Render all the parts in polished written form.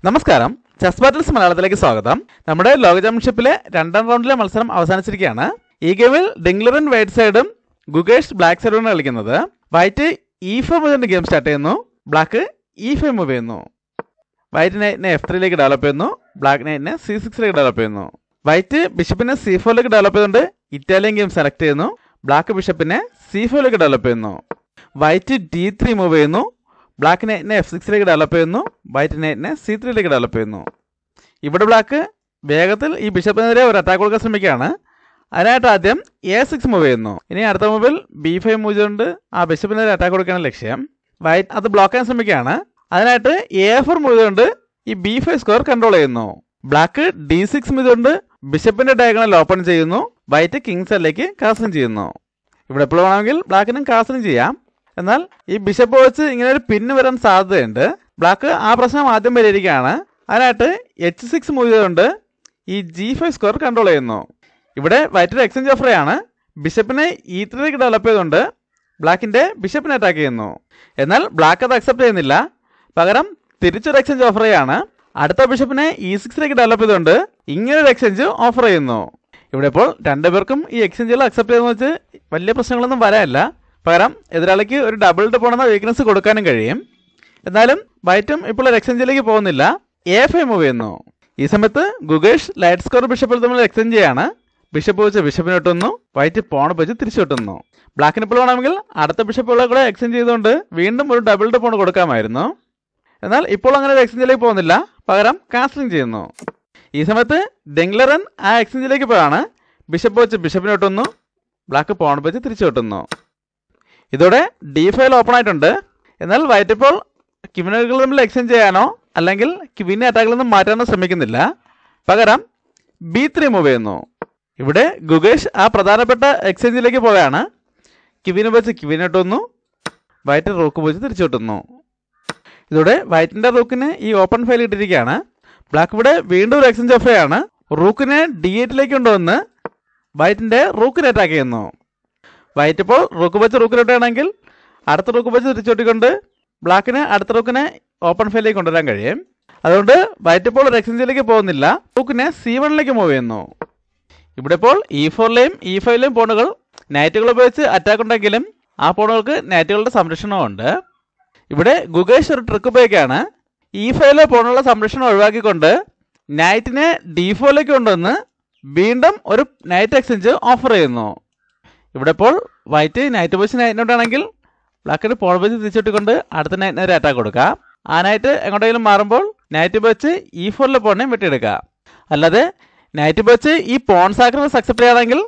നമസ്കാരം, chess battles മലയാളത്തിലേക്ക് സ്വാഗതം. നമ്മുടെ ലോക ചാമ്പ്യൻഷിപ്പിലെ രണ്ടാം റൗണ്ടിലെ മത്സരം അവസാനിച്ചിരിക്കുകയാണ്. ഈ ഗെയിമിൽ ഡിംഗ്ലറിൻ വൈറ്റ് സൈഡും ഗുഗേഷ് ബ്ലാക്ക് സൈഡുമാണ് കളിക്കുന്നത്. വൈറ്റ് E4 മുതൽ ഗെയിം സ്റ്റാർട്ട് ചെയ്യുന്നു. ബ്ലാക്ക് E5 മൂവ് ചെയ്യുന്നു. വൈറ്റ് നൈറ്റിനെ F3ലേക്ക് ഡെവലപ്പ് ചെയ്യുന്നു. ബ്ലാക്ക് നൈറ്റിനെ C6ലേക്ക് ഡെവലപ്പ് ചെയ്യുന്നു. വൈറ്റ് ബിഷപ്പിനെ C4ലേക്ക് ഡെവലപ്പ് ചെയ്തുകൊണ്ട് ഇറ്റാലിയൻ ഗെയിം സെലക്ട് ചെയ്യുന്നു. ബ്ലാക്ക് ബിഷപ്പിനെ C5ലേക്ക് ഡെവലപ്പ് ചെയ്യുന്നു. വൈറ്റ് D3 മൂവ് ചെയ്യുന്നു. ബ്ലാക്ക് നൈറ്റിനെ F6ലേക്ക് ഡെവലപ്പ് ചെയ്യുന്നു. വൈറ്റ് നൈറ്റിനെ C3ലേക്ക് ഡെവലപ്പ് ചെയ്യുന്നു. ഇവിടെ ബ്ലാക്ക് വേഗത്തിൽ ഈ ബിഷപ്പിനെതിരെ ഒരു അറ്റാക്ക് കൊടുക്കാൻ ശ്രമിക്കുകയാണ്. അതിനായിട്ട് ആദ്യം A6 മൂവ് ചെയ്യുന്നു. ഇനി അടുത്ത മൂവിൽ B5 മൂവ് ചെയ്തുകൊണ്ട് ആ ബിഷപ്പിനെതിരെ അറ്റാക്ക് കൊടുക്കാനാണ് ലക്ഷ്യം. വൈറ്റ് അത് ബ്ലോക്ക് ചെയ്യാൻ ശ്രമിക്കുകയാണ്. അതിനായിട്ട് A4 മൂവ് ചെയ്തുകൊണ്ട് ഈ B5 സ്ക്വയർ കൺട്രോൾ ചെയ്യുന്നു. ബ്ലാക്ക് D6 മൂവ് ചെയ്തുകൊണ്ട് ബിഷപ്പിന്റെ ഡയഗണൽ ഓപ്പൺ ചെയ്യുന്നു. വൈറ്റ് കിങ് സൈഡിലേക്ക് കാസലിംഗ് ചെയ്യുന്നു. ഇവിടെ എപ്പോഴും വേണമെങ്കിൽ ബ്ലാക്കിനും കാസലിംഗ് ചെയ്യാം. എന്നാൽ ഈ ബിഷപ്പ് വെച്ച് ഇങ്ങനെ ഒരു പിന്ന് വരാൻ സാധ്യതയുണ്ട്. ബ്ലാക്ക് ആ പ്രശ്നം ആദ്യം പരിഹരിക്കുകയാണ്. അതിനായിട്ട് H6 മൂവ് ചെയ്തുകൊണ്ട് ഈ G5 സ്ക്വയർ കൺട്രോൾ ചെയ്യുന്നു. ഇവിടെ വൈറ്റ് എക്സ്ചേഞ്ച് ഓഫർ ആണ്. ബിഷപ്പിനെ E3ലേക്ക് ഡെവലപ്പ് ചെയ്തുകൊണ്ട് ബ്ലാക്കിന്റെ ബിഷപ്പിനെ അറ്റാക്ക് ചെയ്യുന്നു. എന്നാൽ ബ്ലാക്ക് അത് അക്സെപ്റ്റ് ചെയ്യുന്നില്ല. പകരം തിരിച്ചൊരു എക്സ്ചേഞ്ച് ഓഫർ ചെയ്യാണ്. അടുത്ത ബിഷപ്പിനെ E6ലേക്ക് ഡെവലപ്പ് ചെയ്തുകൊണ്ട് ഇങ്ങനൊരു എക്സ്ചേഞ്ച് ഓഫർ ചെയ്യുന്നു. ഇവിടെ ഇപ്പോൾ രണ്ടുപേർക്കും ഈ എക്സ്ചേഞ്ചുകൾ അക്സെപ്റ്റ് ചെയ്തെന്ന് വെച്ച് വലിയ പ്രശ്നങ്ങളൊന്നും വരാനില്ല. പകരം എതിരാളിക്ക് ഒരു ഡബിൾ പോണെന്ന വീക്ക്നെസ് കൊടുക്കാനും കഴിയും. എന്നാലും വൈറ്റും ഇപ്പോൾ ഒരു എക്സ്ചേഞ്ചിലേക്ക് പോകുന്നില്ല. A5 മൂവ് ചെയ്യുന്നു. ഈ സമയത്ത് ഗുഗേഷ് ലൈറ്റ് സ്കോർ ബിഷപ്പിൽ തമ്മിൽ എക്സ്ചേഞ്ച് ചെയ്യാണ്. ബിഷപ്പ് വെച്ച് ബിഷപ്പിന് വെട്ടുന്നു. വൈറ്റ് പോൺ വെച്ച് തിരിച്ചു വെട്ടുന്നു. ബ്ലാക്കിന് ഇപ്പോൾ വേണമെങ്കിൽ അടുത്ത ബിഷപ്പുകളെ കൂടെ എക്സ്ചേഞ്ച് ചെയ്തുകൊണ്ട് വീണ്ടും ഒരു ഡബിൾ പോൺ കൊടുക്കാമായിരുന്നു. എന്നാൽ ഇപ്പോൾ അങ്ങനെ ഒരു എക്സ്ചേഞ്ചിലേക്ക് പോകുന്നില്ല. പകരം കാസ്ലിംഗ് ചെയ്യുന്നു. ഈ സമയത്ത് ഡിംഗ്ലറൻ ആ എക്സ്ചേഞ്ചിലേക്ക് പോയാണ്. ബിഷപ്പ് വെച്ച് ബിഷപ്പിന് വെട്ടുന്നു. ബ്ലാക്ക് പോൺ വെച്ച് തിരിച്ചു വെട്ടുന്നു. ഇതോടെ D5 ഓപ്പൺ ആയിട്ടുണ്ട്. എന്നാൽ വൈറ്റ് ഇപ്പോൾ ക്വീനുകൾ തമ്മിൽ എക്സ്ചേഞ്ച് ചെയ്യാനോ അല്ലെങ്കിൽ ക്വീനെ അറ്റാക്കിൽ നിന്നും മാറ്റാനോ ശ്രമിക്കുന്നില്ല. പകരം B3 മൂവ് ചെയ്യുന്നു. ഇവിടെ ഗുഗേഷ് ആ പ്രധാനപ്പെട്ട എക്സ്ചേഞ്ചിലേക്ക് പോവുകയാണ്. ക്വീന് വെച്ച് ക്വീനെ ഇട്ടുന്നു. വൈറ്റ് റൂക്ക് വെച്ച് തിരിച്ചു വിട്ടുന്നു. ഇതോടെ വൈറ്റിന്റെ റൂക്കിന് ഈ ഓപ്പൺ ഫയൽ ഇട്ടിരിക്കുകയാണ്. ബ്ലാക്ക് ഇവിടെ വീണ്ടും ഒരു എക്സ്ചേഞ്ച് ഓഫർ ആണ്. റൂക്കിനെ D8ലേക്ക് കൊണ്ടുവന്ന് വൈറ്റിന്റെ റൂക്കിനെ അറ്റാക്ക് ചെയ്യുന്നു. വൈറ്റ് ഇപ്പോൾ റൂക്ക് വെച്ച് റൂക്കിലിട്ടാണെങ്കിൽ അടുത്ത റൂക്ക് വെച്ച് തിരിച്ചുവിട്ടിക്കൊണ്ട് ബ്ലാക്കിന് അടുത്ത റൂക്കിനെ ഓപ്പൺ ഫയലിലേക്ക് കൊണ്ടുവരാൻ കഴിയും. അതുകൊണ്ട് വൈറ്റ് ഇപ്പോൾ ഒരു എക്സ്ചേഞ്ചിലേക്ക് പോകുന്നില്ല. റൂക്കിനെ C1ലേക്ക് മൂവ് ചെയ്യുന്നു. ഇവിടെ ഇപ്പോൾ E4ലെയും E5ലെയും പോണുകൾ നൈറ്റുകൾ ഉപയോഗിച്ച് അറ്റാക്ക് ഉണ്ടെങ്കിലും ആ പോണുകൾക്ക് നൈറ്റുകളുടെ സംരക്ഷണമുണ്ട്. ഇവിടെ ഗുഗേഷ് ഒരു ട്രിക്ക് ഉപയോഗിക്കുകയാണ്. E5ലെ പോണുകളുടെ സംരക്ഷണം ഒഴിവാക്കിക്കൊണ്ട് നൈറ്റിനെ D4ലേക്ക് കൊണ്ടുവന്ന് വീണ്ടും ഒരു നൈറ്റ് എക്സ്ചേഞ്ച് ഓഫർ ചെയ്യുന്നു. ഇവിടെ ഇപ്പോൾ വൈറ്റ് നൈറ്റ് വെച്ച് നൈറ്റിനോട്ടാണെങ്കിൽ ബ്ലാക്കിന് പോൺ വെച്ച് തിരിച്ചിട്ടുകൊണ്ട് അടുത്ത നൈറ്റിനെതിരെ അറ്റാക്ക് കൊടുക്കുക. ആ നൈറ്റ് എങ്ങോട്ടെങ്കിലും മാറുമ്പോൾ നൈറ്റ് വെച്ച് E4ലെ പോണിനെയും വെട്ടിയെടുക്കുക. അല്ലാതെ നൈറ്റ് വെച്ച് ഈ പോൺ സാക്രിഫൈസ് അക്സെപ്റ്റ് ചെയ്യുകയാണെങ്കിൽ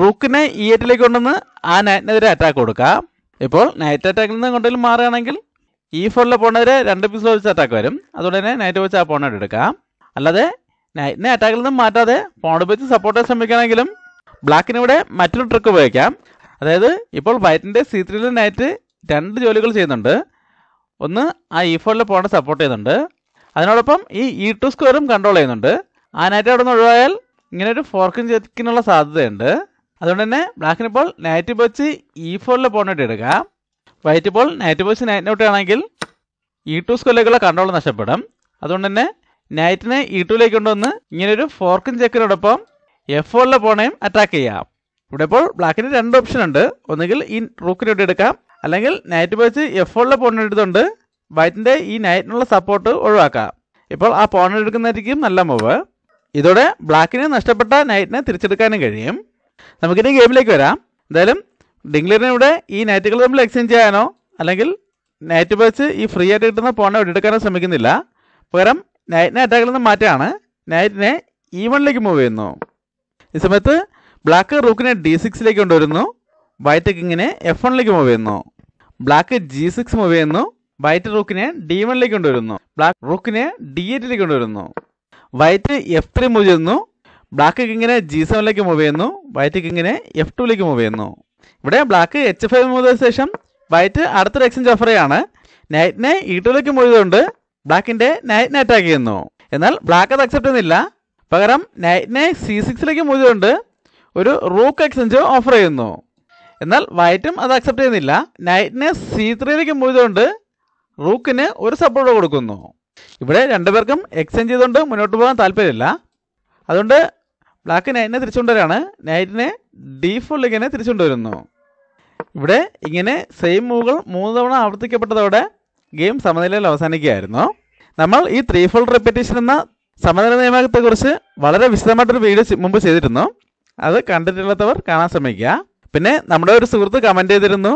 റൂക്കിനെ E8ലേക്ക് കൊണ്ടുവന്ന് ആ നൈറ്റിനെതിരെ അറ്റാക്ക് കൊടുക്കുക. ഇപ്പോൾ നൈറ്റ് അറ്റാക്കിൽ നിന്ന് എങ്ങോട്ടെങ്കിലും മാറുകയാണെങ്കിൽ E4ലെ പോണിനെതിരെ 2 പീസ് വെച്ച് അറ്റാക്ക് വരും. അതുകൊണ്ട് തന്നെ നൈറ്റ് വെച്ച് ആ പോണിനെ എടുക്കാം. അല്ലാതെ നൈറ്റിനെ അറ്റാക്കിൽ നിന്നും മാറ്റാതെ പോൺ വെച്ച് സപ്പോർട്ട് ചെയ്യാൻ ശ്രമിക്കുകയാണെങ്കിലും ബ്ലാക്കിന് ഇവിടെ മറ്റൊരു ട്രിക്ക് ഉപയോഗിക്കാം. അതായത് ഇപ്പോൾ വൈറ്റിന്റെ C3ലെ നൈറ്റ് 2 ജോലികൾ ചെയ്യുന്നുണ്ട്. ഒന്ന് ആ E4ലെ പോണിനെ സപ്പോർട്ട് ചെയ്യുന്നുണ്ട്. അതിനോടൊപ്പം ഈ E2 സ്ക്വയറും കൺട്രോൾ ചെയ്യുന്നുണ്ട്. ആ നൈറ്റ് അവിടെ നിന്ന് ഒഴിവായാൽ ഇങ്ങനെ ഒരു ഫോർക്കിംഗ് ചെക്കിനുള്ള സാധ്യതയുണ്ട്. അതുകൊണ്ട് തന്നെ ബ്ലാക്കിന് ഇപ്പോൾ നൈറ്റ് വെച്ച് E4ലെ പോണിട്ട് എടുക്കാം. വൈറ്റ് ഇപ്പോൾ നൈറ്റ് വെച്ച് നൈറ്റിനോട്ട് ആണെങ്കിൽ E2 സ്ക്വയറിലേക്കുള്ള കൺട്രോൾ നഷ്ടപ്പെടും. അതുകൊണ്ട് തന്നെ നൈറ്റിനെ E2ലേക്ക് കൊണ്ടുവന്ന് ഇങ്ങനൊരു ഫോർക്കിംഗ് ചെക്കിനോടൊപ്പം F4ലെ പോണേയും അറ്റാക്ക് ചെയ്യാം. ഇവിടെ ഇപ്പോൾ ബ്ലാക്കിന് 2 ഓപ്ഷൻ ഉണ്ട്. ഒന്നുകിൽ ഈ റൂക്കിനെ എടുക്കാം, അല്ലെങ്കിൽ നൈറ്റ് വെച്ച് F4ലെ പോണിനെ എടുത്തുകൊണ്ട് വൈറ്റിന്റെ ഈ നൈറ്റിനുള്ള സപ്പോർട്ട് ഒഴിവാക്കാം. ഇപ്പോൾ ആ പോണിനെ എടുക്കുന്നതായിരിക്കും നല്ല മൂവ്. ഇതോടെ ബ്ലാക്കിന് നഷ്ടപ്പെട്ട നൈറ്റിനെ തിരിച്ചെടുക്കാനും കഴിയും. നമുക്കിനി ഗെയിമിലേക്ക് വരാം. എന്തായാലും ഡിംഗ്ലറിനെ ഇവിടെ ഈ നൈറ്റുകൾ തമ്മിൽ എക്സ്ചേഞ്ച് ചെയ്യാനോ അല്ലെങ്കിൽ നൈറ്റ് വെച്ച് ഈ ഫ്രീ ആയിട്ട് കിട്ടുന്ന പോണിനെ എടുക്കാനോ ശ്രമിക്കുന്നില്ല. പകരം നൈറ്റിനെ അറ്റാക്കിൽ നിന്ന് മാറ്റാണ്. നൈറ്റിനെ E1ലേക്ക് മൂവ് ചെയ്യുന്നു. ഈ സമയത്ത് ബ്ലാക്ക് റൂക്കിനെ D6ലേക്ക് കൊണ്ടുവരുന്നു. വൈറ്റ് കിങ്ങിനെ F1ലേക്ക് മൂവ് ചെയ്യുന്നു. ബ്ലാക്ക് G6 മൂവ് ചെയ്യുന്നു. വൈറ്റ് റൂക്കിനെ D1ലേക്ക് കൊണ്ടുവരുന്നു. ബ്ലാക്ക് റൂക്കിനെ D8ലേക്ക് കൊണ്ടുവരുന്നു. വൈറ്റ് F3 മൂവ് ചെയ്യുന്നു. ബ്ലാക്ക് കിങ്ങിനെ G7ലേക്ക് മൂവ് ചെയ്യുന്നു. വൈറ്റ് കിങ്ങിനെ F2ലേക്ക് മൂവ് ചെയ്യുന്നു. ഇവിടെ ബ്ലാക്ക് H5 മൂവ് ചെയ്ത ശേഷം വൈറ്റ് അടുത്തൊരു എക്സ്ചേഞ്ച് ഓഫർ ആണ്. നൈറ്റിനെ E2ലേക്ക് മൂവ് ചെയ്തുകൊണ്ട് ബ്ലാക്കിന്റെ നൈറ്റിനെ അറ്റാക്ക് ചെയ്യുന്നു. എന്നാൽ ബ്ലാക്ക് അത് അക്സെപ്റ്റ് ചെയ്യുന്നില്ല. പകരം നൈറ്റിനെ C6ലേക്ക് മൂവ് ചെയ്തുകൊണ്ട് ഒരു റൂക്ക് എക്സ്ചേഞ്ച് ഓഫർ ചെയ്യുന്നു. എന്നാൽ വൈറ്റും അത് അക്സെപ്റ്റ് ചെയ്യുന്നില്ല. നൈറ്റിനെ C3ലേക്ക് മൂവ് ചെയ്തുകൊണ്ട് റൂക്കിന് ഒരു സപ്പോർട്ട് കൊടുക്കുന്നു. ഇവിടെ രണ്ടുപേർക്കും എക്സ്ചേഞ്ച് ചെയ്തുകൊണ്ട് മുന്നോട്ട് പോകാൻ താല്പര്യമില്ല. അതുകൊണ്ട് ബ്ലാക്ക് നൈറ്റിനെ തിരിച്ചുകൊണ്ടുവരാണ്. നൈറ്റിനെ D4 തിരിച്ചുകൊണ്ടുവരുന്നു. ഇവിടെ ഇങ്ങനെ സെയിം മൂവുകൾ 3 തവണ ആവർത്തിക്കപ്പെട്ടതോടെ ഗെയിം സമനിലയിൽ അവസാനിക്കുകയായിരുന്നു. നമ്മൾ ഈ 3-fold റെപ്പിറ്റേഷൻ എന്ന സമനില നിയമത്തെക്കുറിച്ച് വളരെ വിശദമായിട്ടൊരു വീഡിയോ മുമ്പ് ചെയ്തിരുന്നു. അത് കണ്ടിട്ടില്ലാത്തവർ കാണാൻ ശ്രമിക്കുക. പിന്നെ നമ്മുടെ ഒരു സുഹൃത്ത് കമൻറ്റ് ചെയ്തിരുന്നു,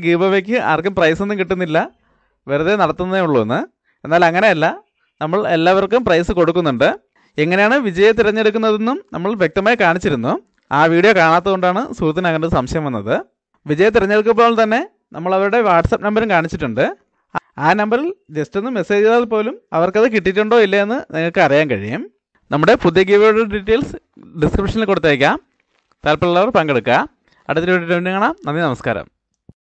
ഗീവ് അവേക്ക് ആർക്കും പ്രൈസ് ഒന്നും കിട്ടുന്നില്ല, വെറുതെ നടത്തുന്നതേ ഉള്ളൂ എന്ന്. എന്നാൽ അങ്ങനെയല്ല, നമ്മൾ എല്ലാവർക്കും പ്രൈസ് കൊടുക്കുന്നുണ്ട്. എങ്ങനെയാണ് വിജയെ തിരഞ്ഞെടുക്കുന്നതെന്നും നമ്മൾ വ്യക്തമായി കാണിച്ചിരുന്നു. ആ വീഡിയോ കാണാത്തതുകൊണ്ടാണ് സുഹൃത്തിന് അങ്ങനെ സംശയം വന്നത്. വിജയെ തിരഞ്ഞെടുക്കുമ്പോൾ തന്നെ നമ്മൾ അവരുടെ വാട്സപ്പ് നമ്പറും കാണിച്ചിട്ടുണ്ട്. ആ നമ്പറിൽ ജസ്റ്റ് ഒന്ന് മെസ്സേജ് ചെയ്താൽ പോലും അവർക്കത് കിട്ടിയിട്ടുണ്ടോ ഇല്ലേ എന്ന് നിങ്ങൾക്ക് അറിയാൻ കഴിയും. നമ്മുടെ പുതിയ ഗീവയുടെ ഡീറ്റെയിൽസ് ഡിസ്ക്രിപ്ഷനിൽ കൊടുത്തേക്കാം. താല്പര്യമുള്ളവർ പങ്കെടുക്കുക. അടുത്തൊരു വീഡിയോ കാണാം. നന്ദി, നമസ്കാരം.